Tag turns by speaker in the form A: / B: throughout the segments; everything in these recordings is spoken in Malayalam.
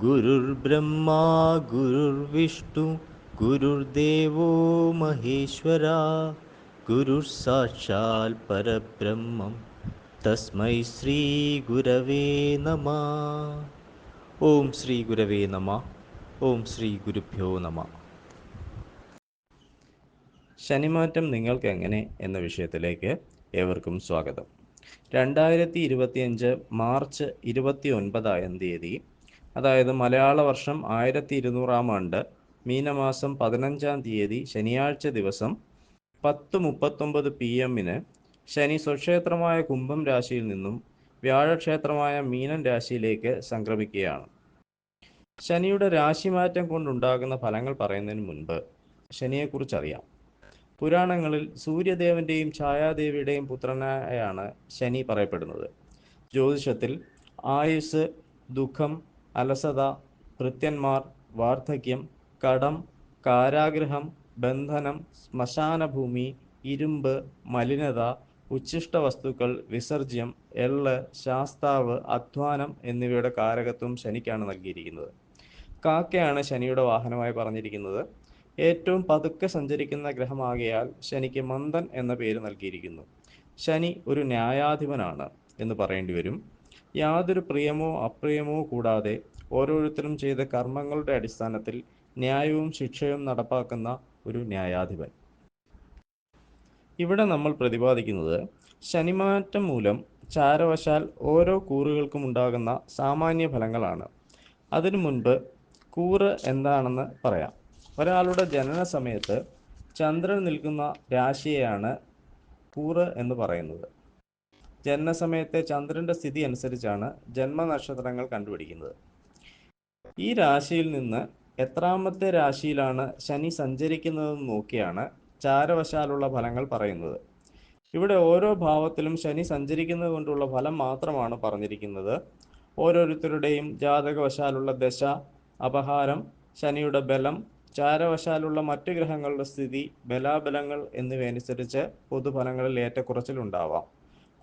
A: गुरुर्ब्रह्मा गुरुर्विष्णु गुरुर्देवो महेश्वरा गुरुः परब्रह्मं तस्मै श्रीगुरवे नमः. ഓം ശ്രീ ഗുരവേ നമ. ഓം ശ്രീ ഗുരുഭ്യോ നമ. ശനിമാറ്റം നിങ്ങൾക്ക് എങ്ങനെ എന്ന വിഷയത്തിലേക്ക് ഏവർക്കും സ്വാഗതം. 2025 മാർച്ച് 29 തീയതി, അതായത് മലയാള വർഷം 1200 ആണ്ട് മീനമാസം 15 തീയതി ശനിയാഴ്ച ദിവസം 10:39 PM ശനി സ്വക്ഷേത്രമായ കുംഭം രാശിയിൽ നിന്നും വ്യാഴക്ഷേത്രമായ മീനൻ രാശിയിലേക്ക് സംക്രമിക്കുകയാണ്. ശനിയുടെ രാശിമാറ്റം കൊണ്ടുണ്ടാകുന്ന ഫലങ്ങൾ പറയുന്നതിന് മുൻപ് ശനിയെക്കുറിച്ചറിയാം. പുരാണങ്ങളിൽ സൂര്യദേവന്റെയും ഛായാദേവിയുടെയും പുത്രനായാണ് ശനി പറയപ്പെടുന്നത്. ജ്യോതിഷത്തിൽ ആയുസ്, ദുഃഖം, അലസത, ഭൃത്യന്മാർ, വാർദ്ധക്യം, കടം, കാരാഗൃഹം, ബന്ധനം, ശ്മശാനഭൂമി, ഇരുമ്പ്, മലിനത, ഉച്ഛിഷ്ട വസ്തുക്കൾ, വിസർജ്യം, എള്ള്, ശാസ്താവ്, അധ്വാനം എന്നിവയുടെ കാരകത്വം ശനിക്കാണ് നൽകിയിരിക്കുന്നത്. കാക്കയാണ് ശനിയുടെ വാഹനമായി പറഞ്ഞിരിക്കുന്നത്. ഏറ്റവും പതുക്കെ സഞ്ചരിക്കുന്ന ഗ്രഹമാകയാൽ ശനിക്ക് മന്ദൻ എന്ന പേര് നൽകിയിരിക്കുന്നു. ശനി ഒരു ന്യായാധിപനാണ് എന്ന് പറയേണ്ടി വരും. യാതൊരു പ്രിയമോ അപ്രിയമോ കൂടാതെ ഓരോരുത്തരും ചെയ്ത കർമ്മങ്ങളുടെ അടിസ്ഥാനത്തിൽ ന്യായവും ശിക്ഷയും നടപ്പാക്കുന്ന ഒരു ന്യായാധിപൻ. ഇവിടെ നമ്മൾ പ്രതിപാദിക്കുന്നത് ശനിമാറ്റം മൂലം ചാരവശാൽ ഓരോ കൂറുകൾക്കും ഉണ്ടാകുന്ന സാമാന്യ ഫലങ്ങളാണ്. അതിനു മുൻപ് കൂറ് എന്താണെന്ന് പറയാം. ഒരാളുടെ ജനന സമയത്ത് ചന്ദ്രൻ നിൽക്കുന്ന രാശിയെയാണ് കൂറ് എന്ന് പറയുന്നത്. ജനനസമയത്തെ ചന്ദ്രന്റെ സ്ഥിതി അനുസരിച്ചാണ് ജന്മനക്ഷത്രങ്ങൾ കണ്ടുപിടിക്കുന്നത്. ഈ രാശിയിൽ നിന്ന് എത്രാമത്തെ രാശിയിലാണ് ശനി സഞ്ചരിക്കുന്നതെന്ന് നോക്കിയാണ് ചാരവശാലുള്ള ഫലങ്ങൾ പറയുന്നത്. ഇവിടെ ഓരോ ഭാവത്തിലും ശനി സഞ്ചരിക്കുന്നത് കൊണ്ടുള്ള ഫലം മാത്രമാണ് പറഞ്ഞിരിക്കുന്നത്. ഓരോരുത്തരുടെയും ജാതകവശാലുള്ള ദശ, അപഹാരം, ശനിയുടെ ബലം, ചാരവശാലുള്ള മറ്റു ഗ്രഹങ്ങളുടെ സ്ഥിതി, ബലാബലങ്ങൾ എന്നിവയനുസരിച്ച് പൊതുഫലങ്ങളിൽ ഏറ്റക്കുറച്ചിലുണ്ടാവാം.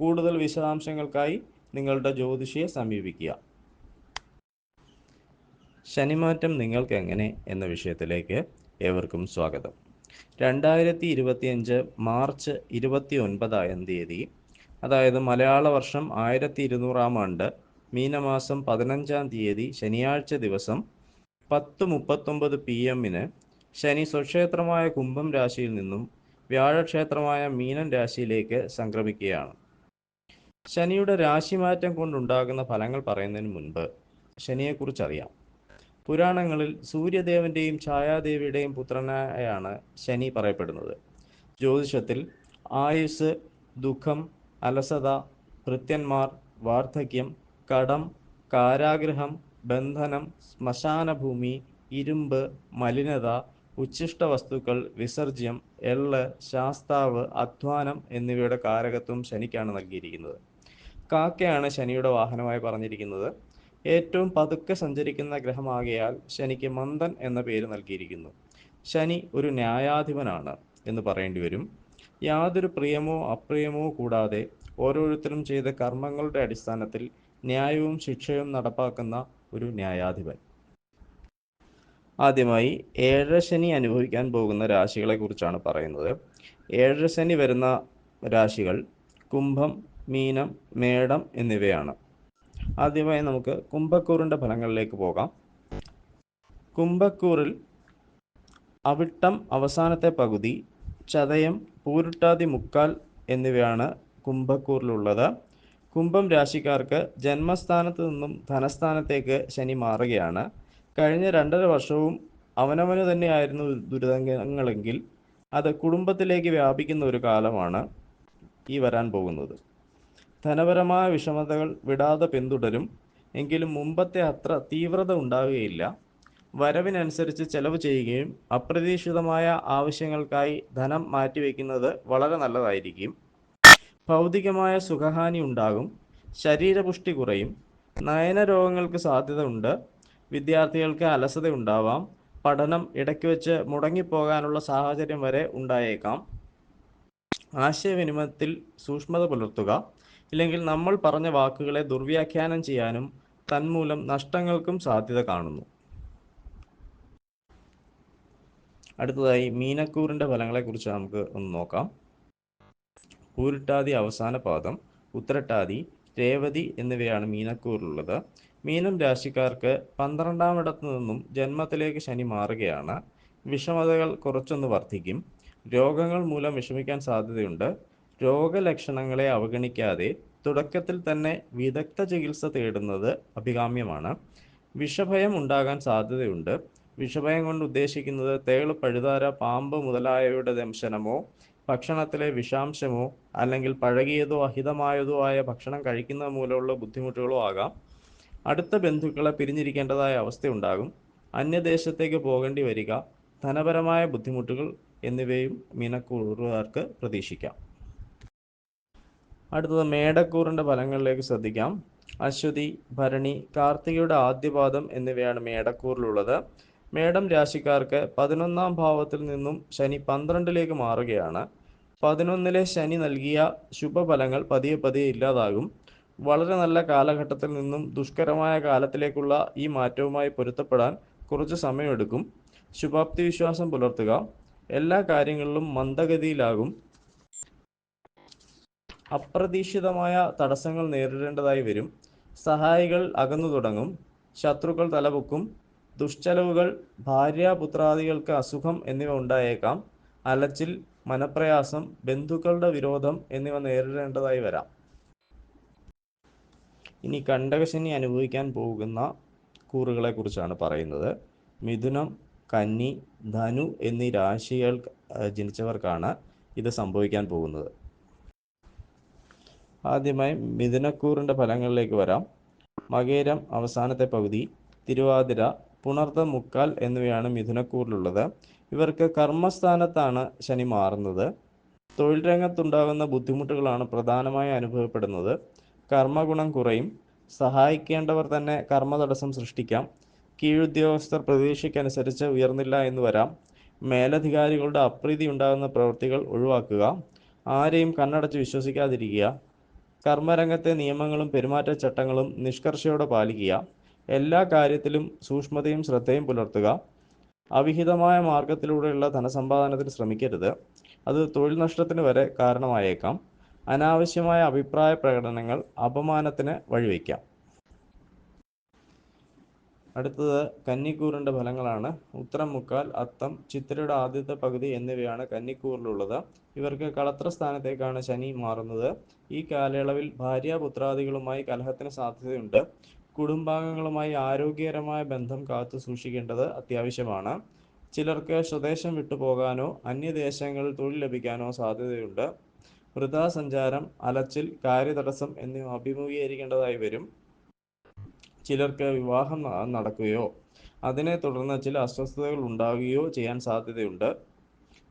A: കൂടുതൽ വിശദാംശങ്ങൾക്കായി നിങ്ങളുടെ ജ്യോതിഷിയെ സമീപിക്കുക. ശനിമാറ്റം നിങ്ങൾക്ക് എങ്ങനെ എന്ന വിഷയത്തിലേക്ക് ഏവർക്കും സ്വാഗതം. 2025 മാർച്ച് 29 തീയതി, അതായത് മലയാള വർഷം 1200 ആണ്ട് മീനമാസം 15 തീയതി ശനിയാഴ്ച ദിവസം 10:39 PM ശനി സ്വക്ഷേത്രമായ കുംഭം രാശിയിൽ നിന്നും വ്യാഴക്ഷേത്രമായ മീനൻ രാശിയിലേക്ക് സംക്രമിക്കുകയാണ്. ശനിയുടെ രാശിമാറ്റം കൊണ്ടുണ്ടാകുന്ന ഫലങ്ങൾ പറയുന്നതിന് മുൻപ് ശനിയെക്കുറിച്ചറിയാം. പുരാണങ്ങളിൽ സൂര്യദേവന്റെയും ഛായാദേവിയുടെയും പുത്രനായാണ് ശനി പറയപ്പെടുന്നത്. ജ്യോതിഷത്തിൽ ആയുസ്, ദുഃഖം, അലസത, ഭൃത്യന്മാർ, വാർദ്ധക്യം, കടം, കാരാഗൃഹം, ബന്ധനം, ശ്മശാനഭൂമി, ഇരുമ്പ്, മലിനത, ഉച്ഛിഷ്ട വസ്തുക്കൾ, വിസർജ്യം, എള്ള്, ശാസ്താവ്, അധ്വാനം എന്നിവയുടെ കാരകത്വം ശനിക്കാണ് നൽകിയിരിക്കുന്നത്. കാക്കയാണ് ശനിയുടെ വാഹനമായി പറഞ്ഞിരിക്കുന്നത്. ഏറ്റവും പതുക്കെ സഞ്ചരിക്കുന്ന ഗ്രഹമാകയാൽ ശനിക്ക് മന്ദൻ എന്ന പേര് നൽകിയിരിക്കുന്നു. ശനി ഒരു ന്യായാധിപനാണ് എന്ന് പറയേണ്ടി വരും. യാതൊരു പ്രിയമോ അപ്രിയമോ കൂടാതെ ഓരോരുത്തരും ചെയ്ത കർമ്മങ്ങളുടെ അടിസ്ഥാനത്തിൽ ന്യായവും ശിക്ഷയും നടപ്പാക്കുന്ന ഒരു ന്യായാധിപൻ. ആദ്യമായി ഏഴരശനി അനുഭവിക്കാൻ പോകുന്ന രാശികളെ കുറിച്ചാണ് പറയുന്നത്. ഏഴരശനി വരുന്ന രാശികൾ കുംഭം, മീനം, മേടം എന്നിവയാണ്. ആദ്യമായി നമുക്ക് കുംഭക്കൂറിൻ്റെ ഫലങ്ങളിലേക്ക് പോകാം. കുംഭക്കൂറിൽ അവിട്ടം അവസാനത്തെ പകുതി, ചതയം, പൂരുട്ടാതി മുക്കാൽ എന്നിവയാണ് കുംഭക്കൂറിലുള്ളത്. കുംഭം രാശിക്കാർക്ക് ജന്മസ്ഥാനത്ത് നിന്നും ധനസ്ഥാനത്തേക്ക് ശനി മാറുകയാണ്. കഴിഞ്ഞ 2.5 വർഷവും അവനവന് തന്നെയായിരുന്നു ദുരിതങ്ങളെങ്കിൽ അത് കുടുംബത്തിലേക്ക് വ്യാപിക്കുന്ന ഒരു കാലമാണ് ഈ വരാൻ പോകുന്നത്. ധനപരമായ വിഷമതകൾ വിടാതെ പിന്തുടരും. എങ്കിലും മുമ്പത്തെ അത്ര തീവ്രത ഉണ്ടാവുകയില്ല. വരവിനനുസരിച്ച് ചെലവ് ചെയ്യുകയും അപ്രതീക്ഷിതമായ ആവശ്യങ്ങൾക്കായി ധനം മാറ്റിവെക്കുന്നത് വളരെ നല്ലതായിരിക്കും. ഭൗതികമായ സുഖഹാനി ഉണ്ടാകും. ശരീരപുഷ്ടി കുറയും. നയനരോഗങ്ങൾക്ക് സാധ്യത ഉണ്ട്. വിദ്യാർത്ഥികൾക്ക് അലസത ഉണ്ടാവാം. പഠനം ഇടയ്ക്ക് വെച്ച് മുടങ്ങിപ്പോകാനുള്ള സാഹചര്യം വരെ ഉണ്ടായേക്കാം. ആശയവിനിമയത്തിൽ സൂക്ഷ്മത പുലർത്തുക, ഇല്ലെങ്കിൽ നമ്മൾ പറഞ്ഞ വാക്കുകളെ ദുർവ്യാഖ്യാനം ചെയ്യാനും തന്മൂലം നഷ്ടങ്ങൾക്കും സാധ്യത കാണുന്നു. അടുത്തതായി മീനക്കൂറിൻ്റെ ഫലങ്ങളെക്കുറിച്ച് നമുക്ക് ഒന്ന് നോക്കാം. പൂരിട്ടാതി അവസാന പാദം, ഉത്രട്ടാതി, രേവതി എന്നിവയാണ് മീനക്കൂറിലുള്ളത്. മീനം രാശിക്കാർക്ക് 12-ാം ഇടത്തു നിന്നും ജന്മത്തിലേക്ക് ശനി മാറുകയാണ്. വിഷമതകൾ കുറച്ചൊന്ന് വർദ്ധിക്കും. രോഗങ്ങൾ മൂലം വിഷമിക്കാൻ സാധ്യതയുണ്ട്. രോഗലക്ഷണങ്ങളെ അവഗണിക്കാതെ തുടക്കത്തിൽ തന്നെ വിദഗ്ധ ചികിത്സ തേടുന്നത് അഭികാമ്യമാണ്. വിഷഭയം ഉണ്ടാകാൻ സാധ്യതയുണ്ട്. വിഷഭയം കൊണ്ട് ഉദ്ദേശിക്കുന്നത് തേള്, പഴുതാര, പാമ്പ് മുതലായവയുടെ ദംശനമോ ഭക്ഷണത്തിലെ വിഷാംശമോ അല്ലെങ്കിൽ പഴകിയതോ അഹിതമായതോ ആയ ഭക്ഷണം കഴിക്കുന്നത് മൂലമുള്ള ബുദ്ധിമുട്ടുകളോ ആകാം. അടുത്ത ബന്ധുക്കളെ പിരിഞ്ഞിരിക്കേണ്ടതായ അവസ്ഥയുണ്ടാകും. അന്യദേശത്തേക്ക് പോകേണ്ടി വരിക, ധനപരമായ ബുദ്ധിമുട്ടുകൾ എന്നിവയും മീനക്കൂറുകാർക്ക് പ്രതീക്ഷിക്കാം. അടുത്തത് മേടക്കൂറിൻ്റെ ഫലങ്ങളിലേക്ക് ശ്രദ്ധിക്കാം. അശ്വതി, ഭരണി, കാർത്തികയുടെ ആദ്യപാദം എന്നിവയാണ് മേടക്കൂറിലുള്ളത്. മേടം രാശിക്കാർക്ക് 11-ാം ഭാവത്തിൽ നിന്നും ശനി 12-ലേക്ക് മാറുകയാണ്. 11-ലെ ശനി നൽകിയ ശുഭഫലങ്ങൾ പതിയെ പതിയെ ഇല്ലാതാകും. വളരെ നല്ല കാലഘട്ടത്തിൽ നിന്നും ദുഷ്കരമായ കാലത്തിലേക്കുള്ള ഈ മാറ്റവുമായി പൊരുത്തപ്പെടാൻ കുറച്ച് സമയമെടുക്കും. ശുഭാപ്തി വിശ്വാസം പുലർത്തുക. എല്ലാ കാര്യങ്ങളിലും മന്ദഗതിയിലാകും. അപ്രതീക്ഷിതമായ തടസ്സങ്ങൾ നേരിടേണ്ടതായി വരും. സഹായികൾ അകന്നു തുടങ്ങും. ശത്രുക്കൾ തലപൊക്കും. ദുഷ്ചെലവുകൾ, ഭാര്യാപുത്രാദികൾക്ക് അസുഖം എന്നിവ ഉണ്ടായേക്കാം. അലച്ചിൽ, മനപ്രയാസം, ബന്ധുക്കളുടെ വിരോധം എന്നിവ നേരിടേണ്ടതായി വരാം. ഇനി കണ്ടകശനി അനുഭവിക്കാൻ പോകുന്ന കൂറുകളെ കുറിച്ചാണ് പറയുന്നത്. മിഥുനം, കന്നി, ധനു എന്നീ രാശികൾ ജനിച്ചവർക്കാണ് ഇത് സംഭവിക്കാൻ പോകുന്നത്. ആദ്യമായി മിഥുനക്കൂറിൻ്റെ ഫലങ്ങളിലേക്ക് വരാം. മകേരം അവസാനത്തെ പകുതി, തിരുവാതിര, പുണർതം, മുക്കാൽ എന്നിവയാണ് മിഥുനക്കൂറിലുള്ളത്. ഇവർക്ക് കർമ്മസ്ഥാനത്താണ് ശനി മാറുന്നത്. തൊഴിൽ രംഗത്തുണ്ടാകുന്ന ബുദ്ധിമുട്ടുകളാണ് പ്രധാനമായി അനുഭവപ്പെടുന്നത്. കർമ്മഗുണം കുറയും. സഹായിക്കേണ്ടവർ തന്നെ കർമ്മതടസ്സം സൃഷ്ടിക്കാം. കീഴുദ്യോഗസ്ഥർ പ്രതീക്ഷയ്ക്കനുസരിച്ച് ഉയർന്നില്ല എന്ന് വരാം. മേലധികാരികളുടെ അപ്രീതി ഉണ്ടാകുന്ന പ്രവൃത്തികൾ ഒഴിവാക്കുക. ആരെയും കണ്ണടച്ച് വിശ്വസിക്കാതിരിക്കുക. കർമ്മരംഗത്തെ നിയമങ്ങളും പെരുമാറ്റച്ചട്ടങ്ങളും നിഷ്കർഷയോടെ പാലിക്കുക. എല്ലാ കാര്യത്തിലും സൂക്ഷ്മതയും ശ്രദ്ധയും പുലർത്തുക. അവിഹിതമായ മാർഗത്തിലൂടെയുള്ള ധനസമ്പാദനത്തിന് ശ്രമിക്കരുത്. അത് തൊഴിൽ നഷ്ടത്തിന് വരെ കാരണമായേക്കാം. അനാവശ്യമായ അഭിപ്രായ പ്രകടനങ്ങൾ അപമാനത്തിന് വഴിവെക്കാം. അടുത്തത് കന്നിക്കൂറിൻ്റെ ഫലങ്ങളാണ്. ഉത്തരം, മുക്കാൽ, അത്തം, ചിത്തിരയുടെ ആദ്യത്തെ പകുതി എന്നിവയാണ് കന്നിക്കൂറിലുള്ളത്. ഇവർക്ക് കളത്രസ്ഥാനത്തേക്കാണ് ശനി മാറുന്നത്. ഈ കാലയളവിൽ ഭാര്യാപുത്രാദികളുമായി കലഹത്തിന് സാധ്യതയുണ്ട്. കുടുംബാംഗങ്ങളുമായി ആരോഗ്യകരമായ ബന്ധം കാത്തു സൂക്ഷിക്കേണ്ടത് അത്യാവശ്യമാണ്. ചിലർക്ക് സ്വദേശം വിട്ടുപോകാനോ അന്യദേശങ്ങളിൽ തൊഴിൽ ലഭിക്കാനോ സാധ്യതയുണ്ട്. വൃഥാസഞ്ചാരം, അലച്ചിൽ, കാര്യതടസ്സം എന്നിവ അഭിമുഖീകരിക്കേണ്ടതായി വരും. ചിലർക്ക് വിവാഹം നടക്കുകയോ അതിനെ തുടർന്ന് ചില അസ്വസ്ഥതകൾ ഉണ്ടാകുകയോ ചെയ്യാൻ സാധ്യതയുണ്ട്.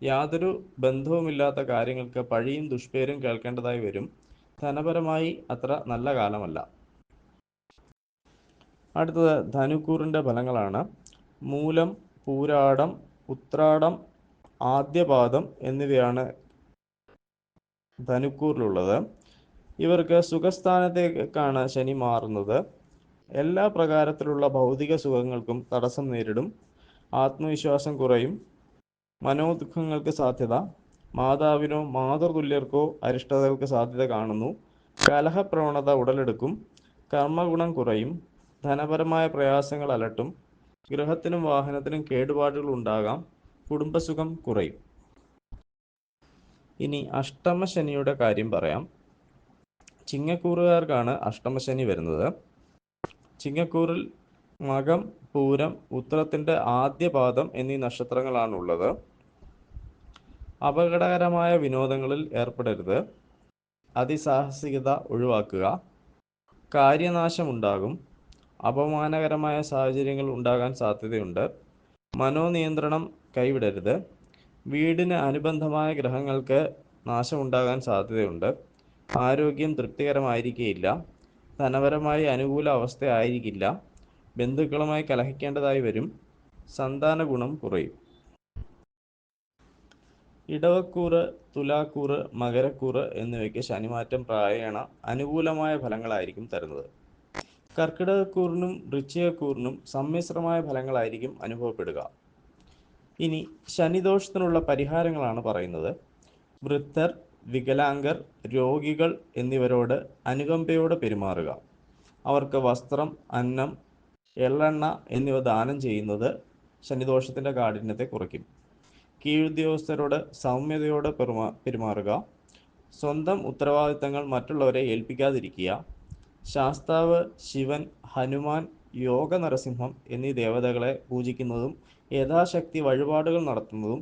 A: യാതൊരു ബന്ധവുമില്ലാത്ത കാര്യങ്ങൾക്ക് പഴിയും ദുഷ്പേരും കേൾക്കേണ്ടതായി വരും. ധനപരമായി അത്ര നല്ല കാലമല്ല. അടുത്തത് ധനുക്കൂറിൻ്റെ ഫലങ്ങളാണ്. മൂലം, പൂരാടം, ഉത്രാടം, ആദ്യപാദം എന്നിവയാണ് ധനുക്കൂറിലുള്ളത്. ഇവർക്ക് സുഖസ്ഥാനത്തേക്കാണ് ശനി മാറുന്നത്. എല്ലാ പ്രകാരത്തിലുള്ള ഭൗതിക സുഖങ്ങൾക്കും തടസ്സം നേരിടും. ആത്മവിശ്വാസം കുറയും. മനോദുഃഖങ്ങൾക്ക് സാധ്യത. മാതാവിനോ മാതൃതുല്യർക്കോ അരിഷ്ടതകൾക്ക് സാധ്യത കാണുന്നു. കലഹപ്രവണത ഉടലെടുക്കും. കർമ്മഗുണം കുറയും. ധനപരമായ പ്രയാസങ്ങൾ അലട്ടും. ഗൃഹത്തിനും വാഹനത്തിനും കേടുപാടുകൾ ഉണ്ടാകാം. കുടുംബസുഖം കുറയും. ഇനി അഷ്ടമശനിയുടെ കാര്യം പറയാം. ചിങ്ങക്കൂറുകാർക്കാണ് അഷ്ടമശനി വരുന്നത്. ചിങ്ങക്കൂറിൽ മകം, പൂരം, ഉത്രത്തിൻ്റെ ആദ്യപാദം എന്നീ നക്ഷത്രങ്ങളാണുള്ളത്. അപകടകരമായ വിനോദങ്ങളിൽ ഏർപ്പെടരുത്. അതിസാഹസികത ഒഴിവാക്കുക. കാര്യനാശമുണ്ടാകും. അപമാനകരമായ സാഹചര്യങ്ങൾ ഉണ്ടാകാൻ സാധ്യതയുണ്ട്. മനോനിയന്ത്രണം കൈവിടരുത്. വീടിന് അനുബന്ധമായ ഗ്രഹങ്ങൾക്ക് നാശമുണ്ടാകാൻ സാധ്യതയുണ്ട്. ആരോഗ്യം തൃപ്തികരമായിരിക്കുകയില്ല. ധനപരമായി അനുകൂല അവസ്ഥ ആയിരിക്കില്ല. ബന്ധുക്കളുമായി കലഹിക്കേണ്ടതായി വരും. സന്താന ഗുണം കുറയും. ഇടവക്കൂറ്, തുലാക്കൂറ്, മകരക്കൂറ് എന്നിവയ്ക്ക് ശനിമാറ്റം പ്രായേണ അനുകൂലമായ ഫലങ്ങളായിരിക്കും തരുന്നത്. കർക്കിടകക്കൂറിനും വൃശ്ചികക്കൂറിനും സമ്മിശ്രമായ ഫലങ്ങളായിരിക്കും അനുഭവപ്പെടുക. ഇനി ശനിദോഷത്തിനുള്ള പരിഹാരങ്ങളാണ് പറയുന്നത്. വൃദ്ധർ, വികലാംഗർ, രോഗികൾ എന്നിവരോട് അനുകമ്പയോടെ പെരുമാറുക. അവർക്ക് വസ്ത്രം, അന്നം, എള്ളെണ്ണ എന്നിവ ദാനം ചെയ്യുന്നത് ശനിദോഷത്തിൻ്റെ കാഠിന്യത്തെ കുറയ്ക്കും. കീഴുദ്യോഗസ്ഥരോട് സൗമ്യതയോടെ പെരുമാറുക. സ്വന്തം ഉത്തരവാദിത്തങ്ങൾ മറ്റുള്ളവരെ ഏൽപ്പിക്കാതിരിക്കുക. ശാസ്താവ്, ശിവൻ, ഹനുമാൻ, യോഗ നരസിംഹം എന്നീ ദേവതകളെ പൂജിക്കുന്നതും യഥാശക്തി വഴിപാടുകൾ നടത്തുന്നതും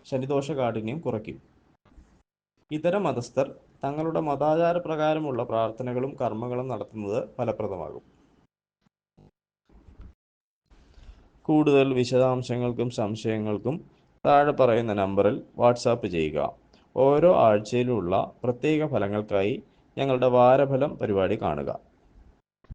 A: ശനിദോഷ കാഠിന്യം കുറയ്ക്കും. ഇതര മതസ്ഥർ തങ്ങളുടെ മതാചാര പ്രകാരമുള്ള പ്രാർത്ഥനകളും കർമ്മങ്ങളും നടത്തുന്നത് ഫലപ്രദമാകും. കൂടുതൽ വിശദാംശങ്ങൾക്കും സംശയങ്ങൾക്കും താഴെ പറയുന്ന നമ്പറിൽ വാട്സാപ്പ് ചെയ്യുക. ഓരോ ആഴ്ചയിലുമുള്ള പ്രത്യേക ഫലങ്ങൾക്കായി ഞങ്ങളുടെ വാരഫലം പരിപാടി കാണുക.